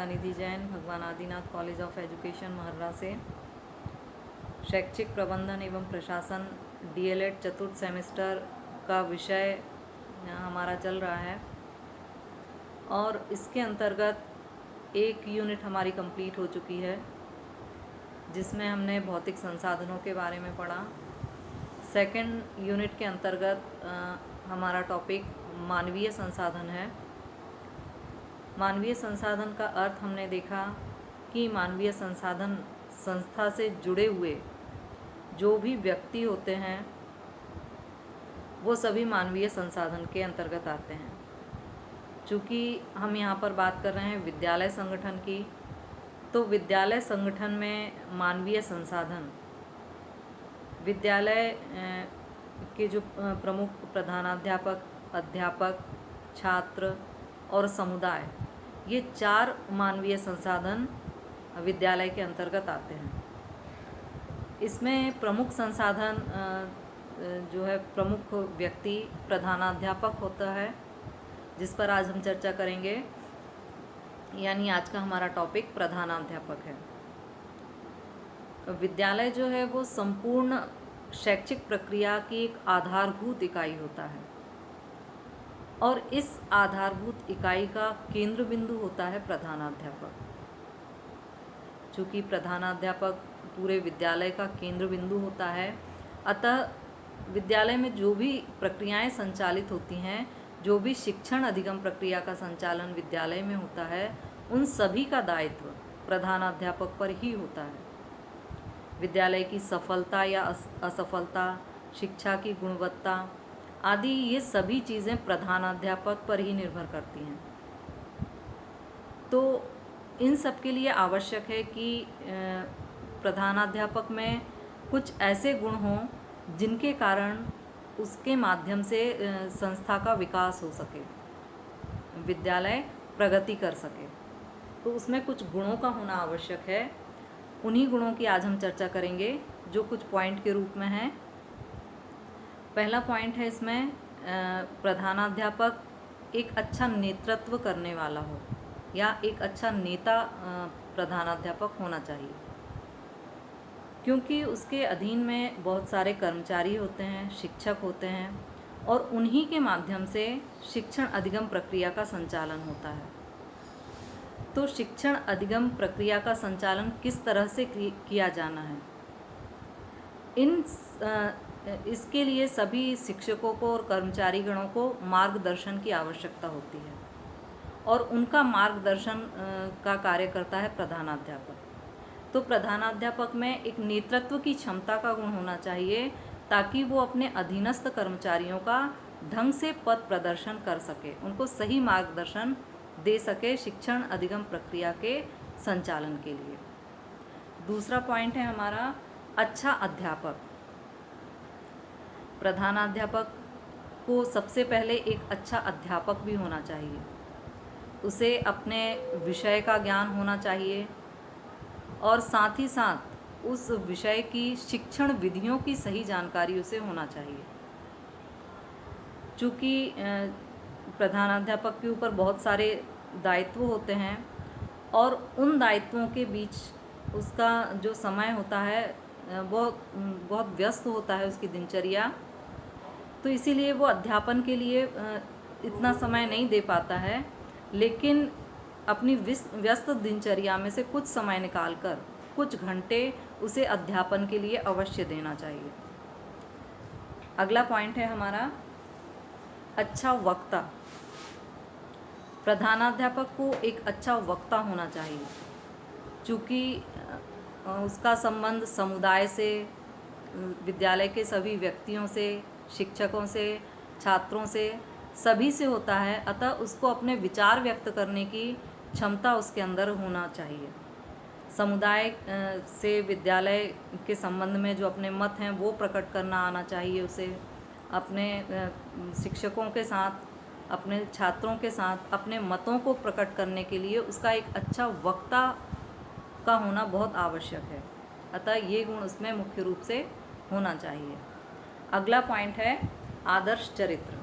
निधि जैन, भगवान Adinath college of education महर्रा से शैक्षिक प्रबंधन एवं प्रशासन डीएलएड चतुर्थ सेमेस्टर का विषय हमारा चल रहा है और इसके अंतर्गत एक यूनिट हमारी कंप्लीट हो चुकी है जिसमें हमने भौतिक संसाधनों के बारे में पढ़ा। सेकंड यूनिट के अंतर्गत हमारा टॉपिक मानवीय संसाधन है। मानवीय संसाधन का अर्थ हमने देखा कि मानवीय संसाधन संस्था से जुड़े हुए जो भी व्यक्ति होते हैं वो सभी मानवीय संसाधन के अंतर्गत आते हैं। चूँकि हम यहाँ पर बात कर रहे हैं विद्यालय संगठन की, तो विद्यालय संगठन में मानवीय संसाधन विद्यालय के जो प्रमुख प्रधानाध्यापक, अध्यापक, छात्र और समुदाय, ये 4 मानवीय संसाधन विद्यालय के अंतर्गत आते हैं। इसमें प्रमुख संसाधन जो है प्रमुख व्यक्ति प्रधानाध्यापक होता है, जिस पर आज हम चर्चा करेंगे। यानी आज का हमारा टॉपिक प्रधानाध्यापक है। विद्यालय जो है वो संपूर्ण शैक्षिक प्रक्रिया की एक आधारभूत इकाई होता है और इस आधारभूत इकाई का केंद्र बिंदु होता है प्रधानाध्यापक। चूँकि प्रधानाध्यापक पूरे विद्यालय का केंद्र बिंदु होता है, अतः विद्यालय में जो भी प्रक्रियाएं संचालित होती हैं, जो भी शिक्षण अधिगम प्रक्रिया का संचालन विद्यालय में होता है, उन सभी का दायित्व प्रधानाध्यापक पर ही होता है। विद्यालय की सफलता या असफलता, शिक्षा की गुणवत्ता आदि ये सभी चीज़ें प्रधानाध्यापक पर ही निर्भर करती हैं। तो इन सब के लिए आवश्यक है कि प्रधानाध्यापक में कुछ ऐसे गुण हों जिनके कारण उसके माध्यम से संस्था का विकास हो सके, विद्यालय प्रगति कर सके। तो उसमें कुछ गुणों का होना आवश्यक है। उन्हीं गुणों की आज हम चर्चा करेंगे जो कुछ पॉइंट के रूप में हैं। पहला पॉइंट है इसमें प्रधानाध्यापक एक अच्छा नेतृत्व करने वाला हो या एक अच्छा नेता प्रधानाध्यापक होना चाहिए, क्योंकि उसके अधीन में बहुत सारे कर्मचारी होते हैं, शिक्षक होते हैं और उन्हीं के माध्यम से शिक्षण अधिगम प्रक्रिया का संचालन होता है। तो शिक्षण अधिगम प्रक्रिया का संचालन किस तरह से किया जाना है, इसके लिए सभी शिक्षकों को और कर्मचारी गणों को मार्गदर्शन की आवश्यकता होती है और उनका मार्गदर्शन का कार्य करता है प्रधानाध्यापक। तो प्रधानाध्यापक में एक नेतृत्व की क्षमता का गुण होना चाहिए ताकि वो अपने अधीनस्थ कर्मचारियों का ढंग से पथ प्रदर्शन कर सके, उनको सही मार्गदर्शन दे सके शिक्षण अधिगम प्रक्रिया के संचालन के लिए। दूसरा पॉइंट है हमारा अच्छा अध्यापक। प्रधानाध्यापक को सबसे पहले एक अच्छा अध्यापक भी होना चाहिए। उसे अपने विषय का ज्ञान होना चाहिए और साथ ही साथ उस विषय की शिक्षण विधियों की सही जानकारी उसे होना चाहिए। चूँकि प्रधानाध्यापक के ऊपर बहुत सारे दायित्व होते हैं और उन दायित्वों के बीच उसका जो समय होता है वो बहुत व्यस्त होता है, उसकी दिनचर्या। तो इसीलिए वो अध्यापन के लिए इतना समय नहीं दे पाता है, लेकिन अपनी व्यस्त दिनचर्या में से कुछ समय निकालकर कुछ घंटे उसे अध्यापन के लिए अवश्य देना चाहिए। अगला पॉइंट है हमारा अच्छा वक्ता। प्रधानाध्यापक को एक अच्छा वक्ता होना चाहिए, चूँकि उसका संबंध समुदाय से, विद्यालय के सभी व्यक्तियों से, शिक्षकों से, छात्रों से, सभी से होता है। अतः उसको अपने विचार व्यक्त करने की क्षमता उसके अंदर होना चाहिए। समुदाय से विद्यालय के संबंध में जो अपने मत हैं वो प्रकट करना आना चाहिए उसे। अपने शिक्षकों के साथ, अपने छात्रों के साथ अपने मतों को प्रकट करने के लिए उसका एक अच्छा वक्ता का होना बहुत आवश्यक है। अतः ये गुण उसमें मुख्य रूप से होना चाहिए। अगला पॉइंट है आदर्श चरित्र।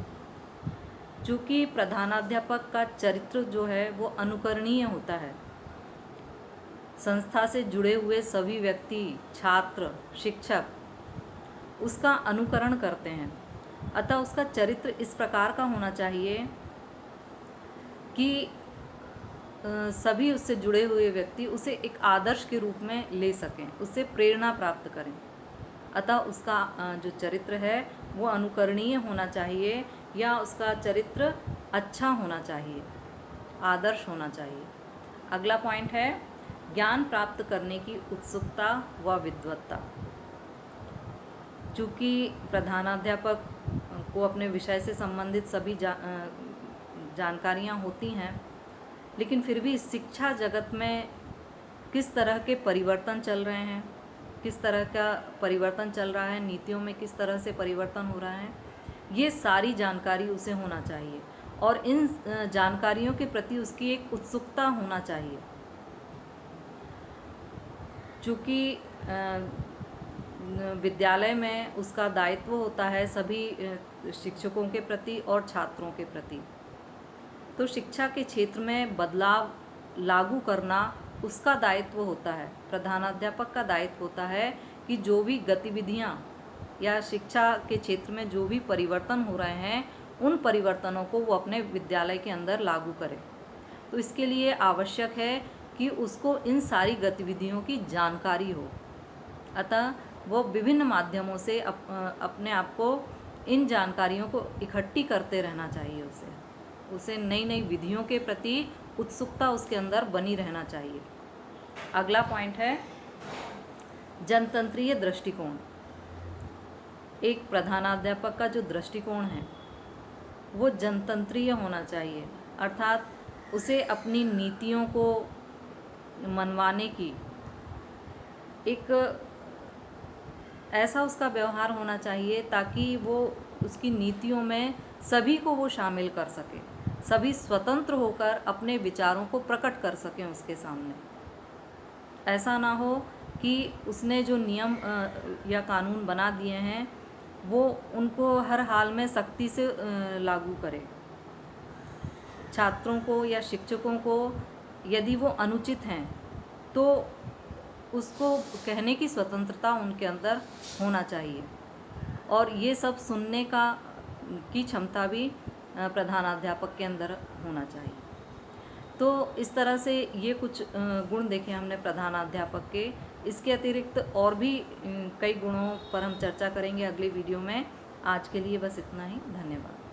चूँकि प्रधानाध्यापक का चरित्र जो है वो अनुकरणीय होता है, संस्था से जुड़े हुए सभी व्यक्ति, छात्र, शिक्षक उसका अनुकरण करते हैं। अतः उसका चरित्र इस प्रकार का होना चाहिए कि सभी उससे जुड़े हुए व्यक्ति उसे एक आदर्श के रूप में ले सकें, उससे प्रेरणा प्राप्त करें। अतः उसका जो चरित्र है वो अनुकरणीय होना चाहिए या उसका चरित्र अच्छा होना चाहिए, आदर्श होना चाहिए। अगला पॉइंट है ज्ञान प्राप्त करने की उत्सुकता व विद्वत्ता। चूँकि प्रधानाध्यापक को अपने विषय से संबंधित सभी जानकारियाँ होती हैं, लेकिन फिर भी शिक्षा जगत में किस तरह के परिवर्तन चल रहे हैं, किस तरह का परिवर्तन चल रहा है, नीतियों में किस तरह से परिवर्तन हो रहा है, ये सारी जानकारी उसे होना चाहिए और इन जानकारियों के प्रति उसकी एक उत्सुकता होना चाहिए। चूँकि विद्यालय में उसका दायित्व होता है सभी शिक्षकों के प्रति और छात्रों के प्रति, तो शिक्षा के क्षेत्र में बदलाव लागू करना उसका दायित्व होता है। प्रधानाध्यापक का दायित्व होता है कि जो भी गतिविधियाँ या शिक्षा के क्षेत्र में जो भी परिवर्तन हो रहे हैं उन परिवर्तनों को वो अपने विद्यालय के अंदर लागू करे। तो इसके लिए आवश्यक है कि उसको इन सारी गतिविधियों की जानकारी हो। अतः वो विभिन्न माध्यमों से अपने आप को इन जानकारियों को इकट्ठी करते रहना चाहिए। उसे नई नई विधियों के प्रति उत्सुकता उसके अंदर बनी रहना चाहिए। अगला पॉइंट है जनतंत्रीय दृष्टिकोण। एक प्रधानाध्यापक का जो दृष्टिकोण है वो जनतंत्रीय होना चाहिए, अर्थात उसे अपनी नीतियों को मनवाने की एक ऐसा उसका व्यवहार होना चाहिए ताकि वो उसकी नीतियों में सभी को वो शामिल कर सके, सभी स्वतंत्र होकर अपने विचारों को प्रकट कर सकें उसके सामने। ऐसा ना हो कि उसने जो नियम या कानून बना दिए हैं वो उनको हर हाल में सख्ती से लागू करे। छात्रों को या शिक्षकों को यदि वो अनुचित हैं तो उसको कहने की स्वतंत्रता उनके अंदर होना चाहिए और ये सब सुनने की क्षमता भी प्रधानाध्यापक के अंदर होना चाहिए। तो इस तरह से ये कुछ गुण देखे हमने प्रधानाध्यापक के। इसके अतिरिक्त और भी कई गुणों पर हम चर्चा करेंगे अगले वीडियो में। आज के लिए बस इतना ही। धन्यवाद।